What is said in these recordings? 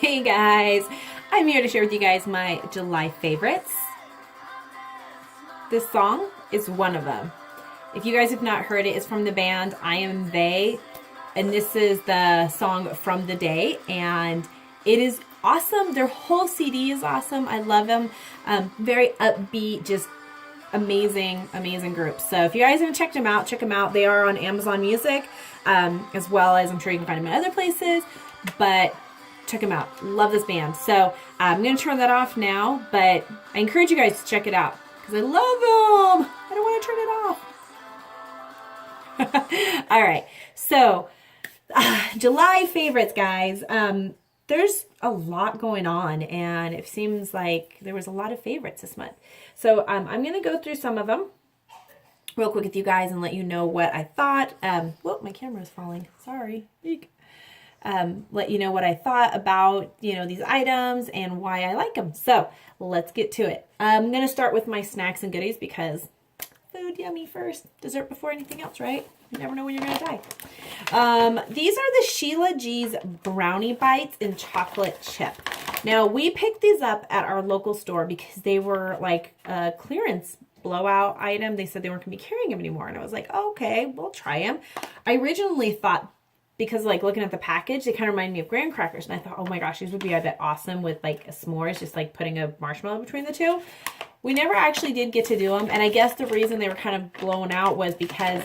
Hey guys, I'm here to share with you guys my July favorites. This song is one of them. If you guys have not heard it, it's from the band I Am They, and this is the song From the Day, and it is awesome. Their whole CD is awesome. I love them. Very upbeat, just amazing, amazing group. So if you guys haven't checked them out, check them out. They are on Amazon Music, as well as I'm sure you can find them in other places, but check them out. Love this band. So I'm going to turn that off now, but I encourage you guys to check it out because I love them. I don't want to turn it off. All right. So July favorites, guys. There's a lot going on, and it seems like there was a lot of favorites this month. So I'm going to go through some of them real quick with you guys and let you know what I thought. Whoa, my camera is falling. Sorry. Let you know what I thought about, these items and why I like them. So let's get to it. I'm going to start with my snacks and goodies because food yummy first, dessert before anything else, right? You never know when you're going to die. These are the Sheila G's Brownie Bites in chocolate chip. Now, we picked these up at our local store because they were like a clearance blowout item. They said they weren't going to be carrying them anymore. And I was like, oh, okay, we'll try them. I originally thought, because like looking at the package, they kind of remind me of graham crackers. And I thought, oh my gosh, these would be, I bet, awesome with like a s'mores, just like putting a marshmallow between the two. We never actually did get to do them. And I guess the reason they were kind of blown out was because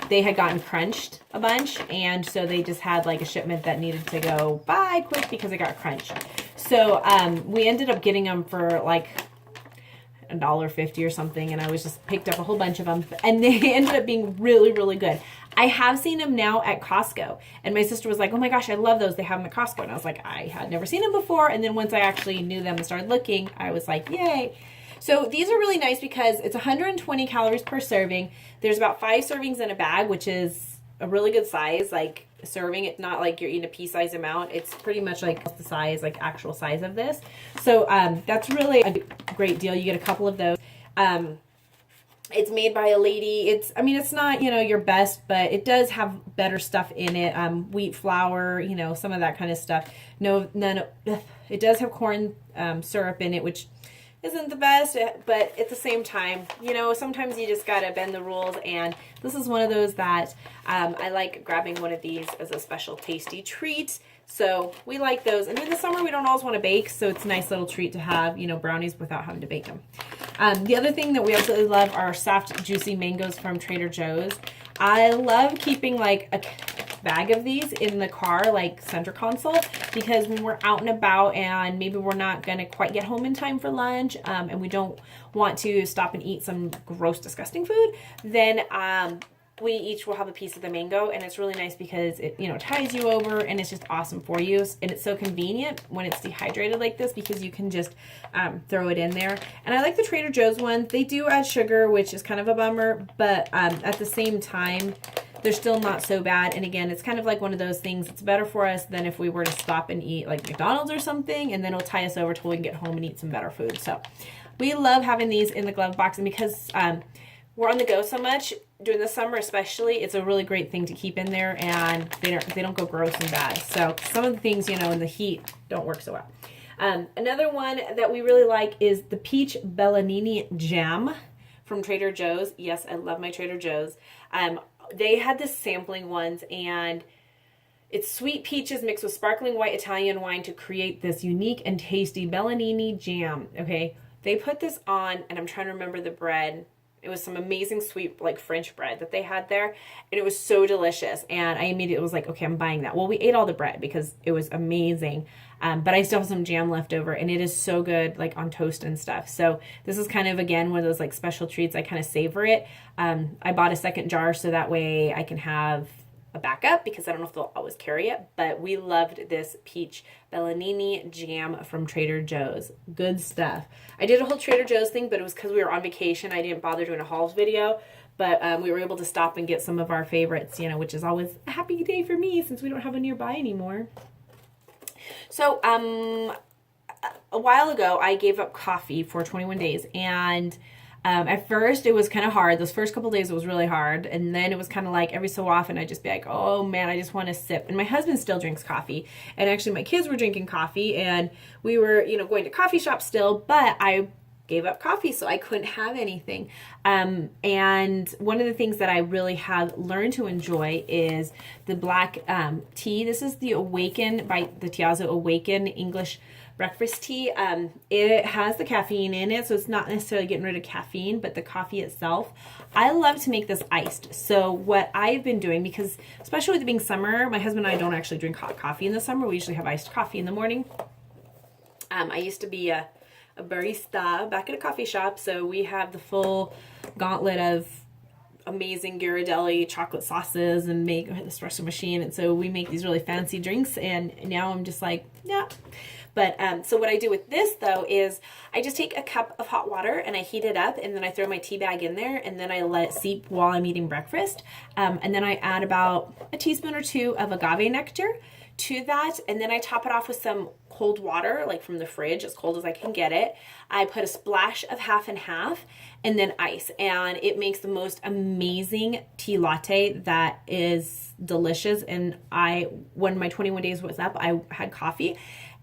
they had gotten crunched a bunch. And so they just had like a shipment that needed to go by quick because it got crunched. So we ended up getting them for like $1.50 or something. And I was just picked up a whole bunch of them. And they ended up being really, really good. I have seen them now at Costco. And my sister was like, oh my gosh, I love those. They have them at Costco. And I was like, I had never seen them before. And then once I actually knew them and started looking, I was like, yay. So these are really nice because it's 120 calories per serving. There's about 5 servings in a bag, which is a really good size, like serving. It's not like you're eating a pea-size amount. It's pretty much like the size, like actual size of this. So that's really a great deal. You get a couple of those. It's made by a lady. It's not, your best, but it does have better stuff in it. Wheat flour, some of that kind of stuff. It does have corn syrup in it, which isn't the best, but at the same time, sometimes you just gotta bend the rules, and this is one of those that I like grabbing one of these as a special tasty treat. So we like those. And in the summer, we don't always want to bake, so it's a nice little treat to have, brownies without having to bake them. The other thing that we absolutely love are soft, juicy mangoes from Trader Joe's. I love keeping like a bag of these in the car, like center console, because when we're out and about and maybe we're not going to quite get home in time for lunch, and we don't want to stop and eat some gross, disgusting food, then we each will have a piece of the mango, and it's really nice because it, ties you over, and it's just awesome for you. And it's so convenient when it's dehydrated like this because you can just throw it in there. And I like the Trader Joe's one. They do add sugar, which is kind of a bummer, but at the same time, they're still not so bad. And again, it's kind of like one of those things. It's better for us than if we were to stop and eat like McDonald's or something, and then it'll tie us over till we can get home and eat some better food. So we love having these in the glove box, and because we're on the go so much during the summer especially, it's a really great thing to keep in there, and they don't go gross and bad. So some of the things, in the heat don't work so well. Another one that we really like is the Peach Bellanini Jam from Trader Joe's. Yes, I love my Trader Joe's. They had the sampling ones, and it's sweet peaches mixed with sparkling white Italian wine to create this unique and tasty Bellanini jam. Okay, they put this on, and I'm trying to remember the bread. It was some amazing sweet, like French bread that they had there, and it was so delicious. And I immediately was like, okay, I'm buying that. Well, we ate all the bread because it was amazing, but I still have some jam left over, and it is so good, like on toast and stuff. So this is kind of, again, one of those like special treats. I kind of savor it. I bought a second jar so that way I can have a backup because I don't know if they'll always carry it, but we loved this peach Bellanini jam from Trader Joe's. Good stuff. I did a whole Trader Joe's thing, but it was because we were on vacation. I didn't bother doing a hauls video, but we were able to stop and get some of our favorites, which is always a happy day for me since we don't have a nearby anymore. So a while ago, I gave up coffee for 21 days, and At first, it was kind of hard. Those first couple days, it was really hard. And then it was kind of like every so often, I'd just be like, oh man, I just want to sip. And my husband still drinks coffee. And actually, my kids were drinking coffee. And we were, going to coffee shops still. But I gave up coffee, so I couldn't have anything. And one of the things that I really have learned to enjoy is the black tea. This is the Awaken by the Tiazo Awaken English breakfast tea. It has the caffeine in it, so it's not necessarily getting rid of caffeine, but the coffee itself. I love to make this iced. So what I've been doing, because especially with it being summer, my husband and I don't actually drink hot coffee in the summer. We usually have iced coffee in the morning. I used to be a barista back at a coffee shop, so we have the full gauntlet of amazing Ghirardelli chocolate sauces and make an espresso machine, and so we make these really fancy drinks, and now I'm just like, yeah. But so what I do with this though is I just take a cup of hot water and I heat it up, and then I throw my tea bag in there, and then I let it seep while I'm eating breakfast, and then I add about a teaspoon or two of agave nectar to that, and then I top it off with some cold water, like from the fridge, as cold as I can get it. I put a splash of half and half, and then ice, and it makes the most amazing tea latte that is delicious. And when my 21 days was up, I had coffee,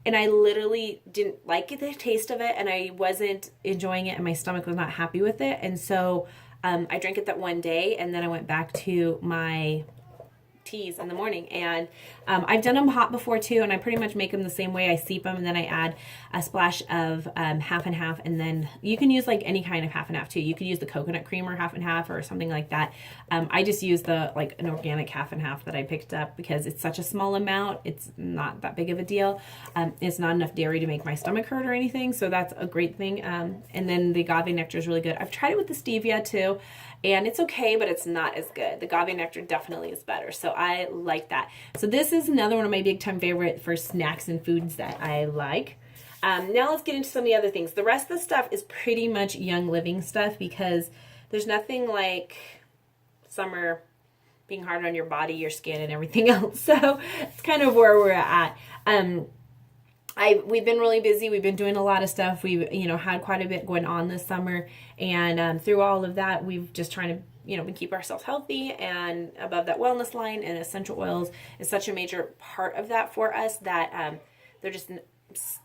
and I literally didn't like the taste of it, and I wasn't enjoying it, and my stomach was not happy with it, and so I drank it that one day, and then I went back to my teas in the morning. And I've done them hot before too, and I pretty much make them the same way. I steep them, and then I add a splash of half and half, and then you can use like any kind of half and half too. You could use the coconut creamer half and half or something like that. I just use the an organic half and half that I picked up because it's such a small amount. It's not that big of a deal. It's not enough dairy to make my stomach hurt or anything, so that's a great thing. And then the agave nectar is really good. I've tried it with the stevia too, and it's okay, but it's not as good. The agave nectar definitely is better, so I like that. So this is another one of my big time favorite for snacks and foods that I like. Now let's get into some of the other things. The rest of the stuff is pretty much Young Living stuff because there's nothing like summer being hard on your body, your skin, and everything else. So it's kind of where we're at. We've been really busy. We've been doing a lot of stuff. We've, had quite a bit going on this summer. And through all of that, we've just trying to, we keep ourselves healthy and above that wellness line. And essential oils is such a major part of that for us that they're just,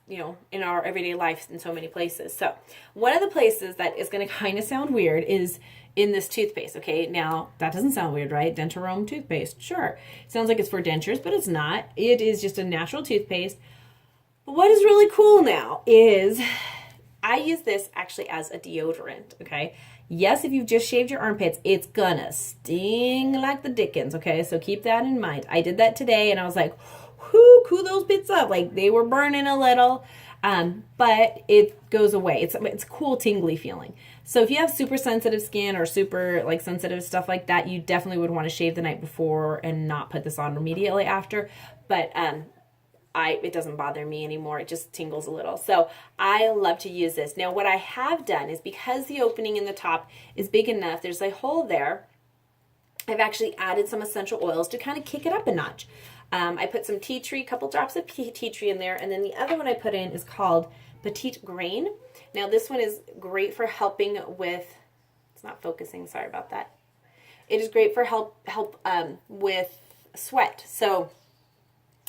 in our everyday life in so many places. So one of the places that is going to kind of sound weird is in this toothpaste. Okay, now that doesn't sound weird, right? Dentarome toothpaste. Sure. Sounds like it's for dentures, but it's not. It is just a natural toothpaste. What is really cool now is I use this actually as a deodorant, okay? Yes, if you've just shaved your armpits, it's gonna sting like the dickens, okay? So keep that in mind. I did that today, and I was like, whoo, cool those bits up. Like, they were burning a little, but it goes away. It's a cool, tingly feeling. So if you have super sensitive skin or super, sensitive stuff like that, you definitely would want to shave the night before and not put this on immediately after. But, it doesn't bother me anymore. It just tingles a little. So I love to use this. Now what I have done is because the opening in the top is big enough, there's a hole there, I've actually added some essential oils to kind of kick it up a notch. I put some tea tree, couple drops of tea tree in there, and then the other one I put in is called Petite Grain. Now this one is great for helping with, it's not focusing, sorry about that. It is great for help with sweat. So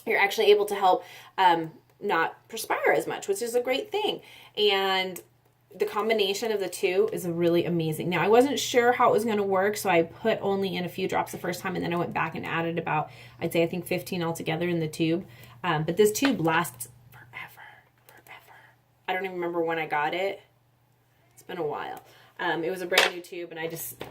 you're actually able to help not perspire as much, which is a great thing. And the combination of the two is really amazing. Now, I wasn't sure how it was going to work, so I put only in a few drops the first time, and then I went back and added about, I think 15 altogether in the tube. But this tube lasts forever. I don't even remember when I got it. It's been a while. It was a brand new tube, and I just,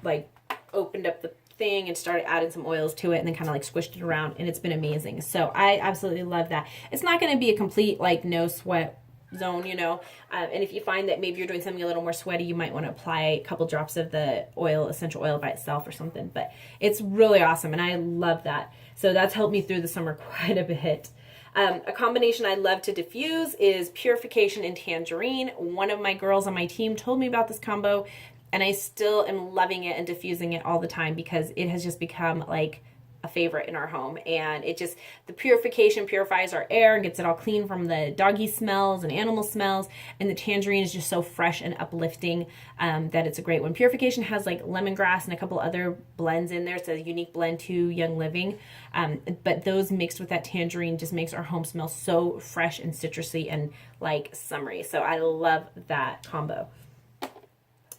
opened up the thing and started adding some oils to it and then kind of squished it around, and it's been amazing. So I absolutely love that. It's not going to be a complete no sweat zone, and if you find that maybe you're doing something a little more sweaty, you might want to apply a couple drops of the essential oil by itself or something, but it's really awesome and I love that. So that's helped me through the summer quite a bit. A combination I love to diffuse is Purification and Tangerine. One of my girls on my team told me about this combo, and I still am loving it and diffusing it all the time because it has just become a favorite in our home. And it just, the purification purifies our air and gets it all clean from the doggy smells and animal smells. And the tangerine is just so fresh and uplifting that it's a great one. Purification has like lemongrass and a couple other blends in there. It's a unique blend to Young Living. But those mixed with that tangerine just makes our home smell so fresh and citrusy and like summery. So I love that combo.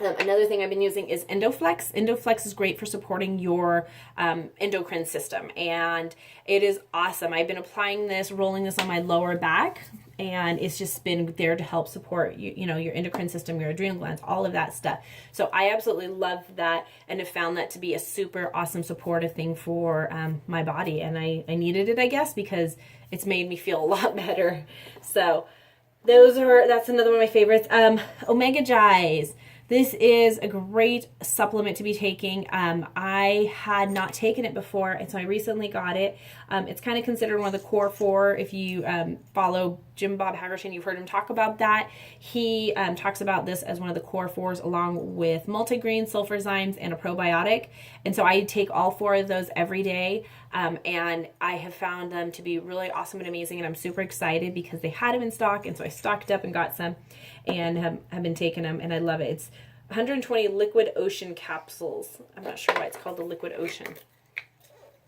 Another thing I've been using is Endoflex. Endoflex is great for supporting your endocrine system, and it is awesome. I've been applying this, rolling this on my lower back, and it's just been there to help support you know, your endocrine system, your adrenal glands, all of that stuff. So I absolutely love that and have found that to be a super awesome supportive thing for my body, and I needed it, I guess, because it's made me feel a lot better. So that's another one of my favorites. Omega Gies. This is a great supplement to be taking. I had not taken it before, and so I recently got it. It's kind of considered one of the core four. If you follow Jim Bob Hagerton, you've heard him talk about that. He talks about this as one of the core fours, along with multigreen, sulfurzymes, and a probiotic. And so I take all four of those every day, and I have found them to be really awesome and amazing, and I'm super excited because they had them in stock, and so I stocked up and got some, and have been taking them, and I love it. It's 120 liquid ocean capsules. I'm not sure why it's called the liquid ocean.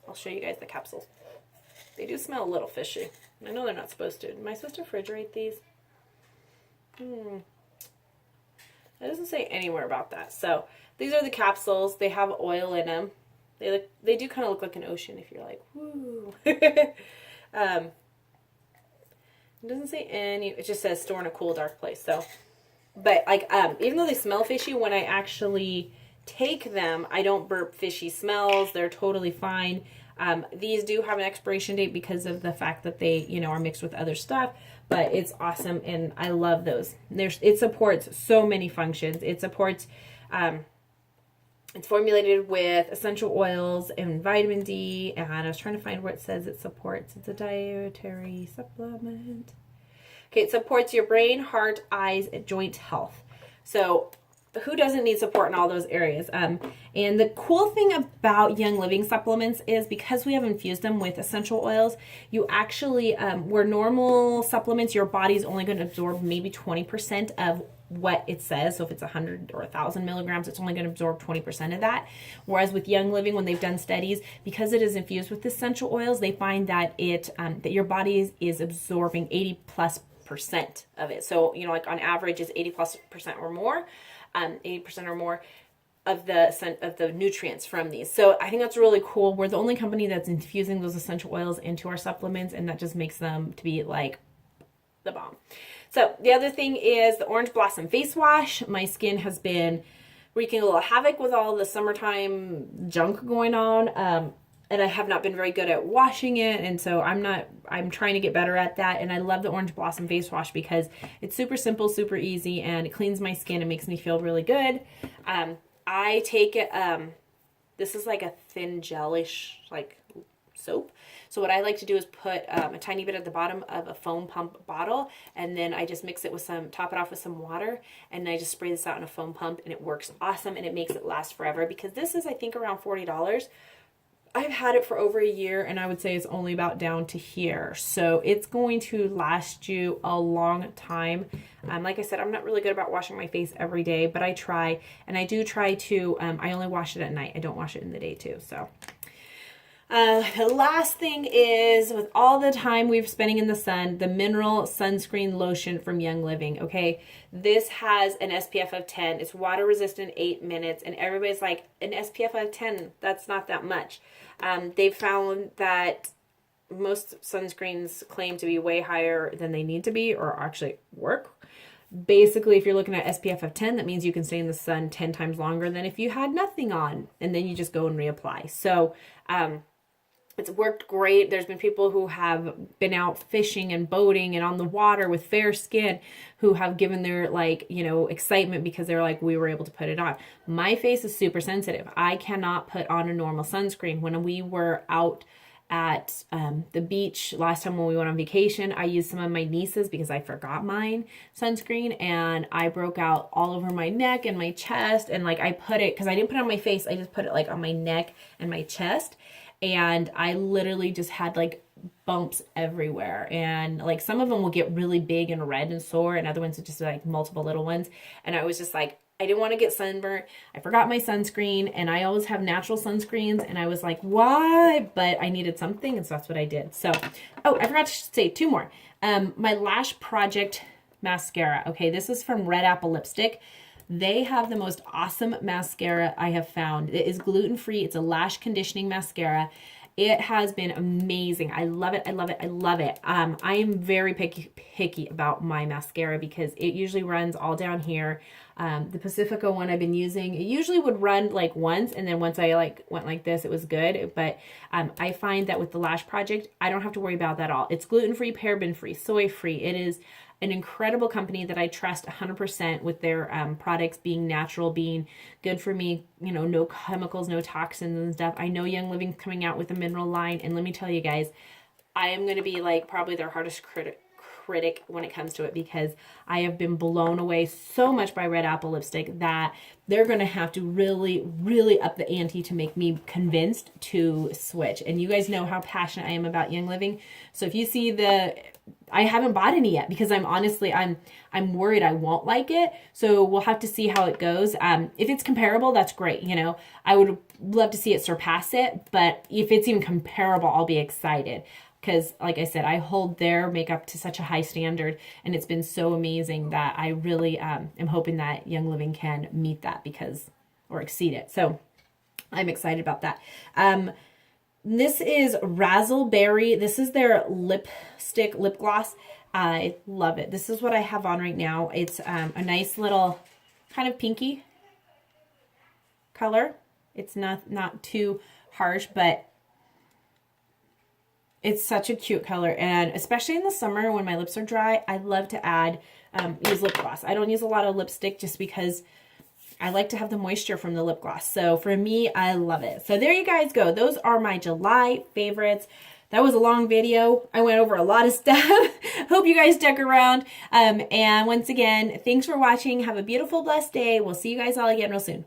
I'll show you guys the capsules. They do smell a little fishy. I know they're not supposed to. Am I supposed to refrigerate these? It doesn't say anywhere about that. So these are the capsules. They have oil in them. They do kind of look like an ocean if you're like, woo. It doesn't say any, it just says store in a cool, dark place. So, but like, even though they smell fishy, when I actually take them, I don't burp fishy smells. They're totally fine. These do have an expiration date because of the fact that they, you know, are mixed with other stuff, but it's awesome. And I love those. It supports so many functions. It supports, it's formulated with essential oils and vitamin D, and I was trying to find where it says it supports. It's a dietary supplement. Okay, it supports your brain, heart, eyes, and joint health. So who doesn't need support in all those areas? And the cool thing about Young Living supplements is because we have infused them with essential oils, you actually, where normal supplements, your body's only going to absorb maybe 20% of what it says. So if it's 100 or 1,000 milligrams, it's only going to absorb 20% of that. Whereas with Young Living, when they've done studies, because it is infused with essential oils, they find that that your body is absorbing 80+% of it. So, you know, like on average is 80+% or more, 80% or more of the nutrients from these. So I think that's really cool. We're the only company that's infusing those essential oils into our supplements, and that just makes them to be like the bomb. So the other thing is the Orange Blossom Face Wash. My skin has been wreaking a little havoc with all the summertime junk going on. And I have not been very good at washing it. And so I'm trying to get better at that. And I love the Orange Blossom Face Wash because it's super simple, super easy, and it cleans my skin and makes me feel really good. I take it, this is like a thin gelish like soap. So what I like to do is put a tiny bit at the bottom of a foam pump bottle, and then I just mix it with top it off with some water, and I just spray this out in a foam pump, and it works awesome, and it makes it last forever because this is, I think, around $40. I've had it for over a year, and I would say it's only about down to here. So it's going to last you a long time. Like I said, I'm not really good about washing my face every day, but I try, and I do try to, I only wash it at night. I don't wash it in the day too, so. The last thing is, with all the time we're spending in the sun, the mineral sunscreen lotion from Young Living, okay? This has an SPF of 10. It's water resistant 8 minutes, and everybody's like, an SPF of 10, that's not that much. They've found that most sunscreens claim to be way higher than they need to be or actually work. Basically, if you're looking at SPF of 10, that means you can stay in the sun 10 times longer than if you had nothing on, and then you just go and reapply. So, it's worked great. There's been people who have been out fishing and boating and on the water with fair skin who have given their, like, you know, excitement because they're like, we were able to put it on. My face is super sensitive. I cannot put on a normal sunscreen. When we were out at the beach last time when we went on vacation, I used some of my niece's because I forgot mine sunscreen, and I broke out all over my neck and my chest, and like I put it, because I didn't put it on my face, I just put it like on my neck and my chest. and I literally just had like bumps everywhere, and like some of them will get really big and red and sore, and other ones are just like multiple little ones. And I was just like, I didn't want to get sunburnt. I forgot my sunscreen, and I always have natural sunscreens, and I was like, why? But I needed something, and so that's what I did. So, oh, I forgot to say two more. My Lash Project mascara. Okay, this is from Red Apple Lipstick. They have the most awesome mascara I have found. It is gluten-free. It's a lash conditioning mascara. It has been amazing. I love it. I love it. I love it. I am very picky about my mascara because it usually runs all down here. The Pacifica one I've been using, it usually would run like once, and then once I like went like this, it was good. But I find that with the Lash Project, I don't have to worry about that at all. It's gluten-free, paraben-free, soy-free. It is an incredible company that I trust 100% with their products being natural, being good for me, you know, no chemicals, no toxins and stuff. I know Young Living's coming out with a mineral line, and let me tell you guys, I am going to be like probably their hardest critic when it comes to it, because I have been blown away so much by Red Apple Lipstick that they're going to have to really up the ante to make me convinced to switch. And you guys know how passionate I am about Young Living. So if you see I haven't bought any yet because I'm worried I won't like it. So we'll have to see how it goes. If it's comparable, that's great. You know, I would love to see it surpass it, but if it's even comparable, I'll be excited. Because, like I said, I hold their makeup to such a high standard, and it's been so amazing that I really am hoping that Young Living can meet that or exceed it. So I'm excited about that. This is Razzleberry. This is their lip gloss. I love it. This is what I have on right now. It's a nice little kind of pinky color. It's not too harsh, but it's such a cute color, and especially in the summer when my lips are dry, I love to use lip gloss. I don't use a lot of lipstick just because I like to have the moisture from the lip gloss. So for me, I love it. So there you guys go. Those are my July favorites. That was a long video. I went over a lot of stuff. Hope you guys stuck around. And once again, thanks for watching. Have a beautiful, blessed day. We'll see you guys all again real soon.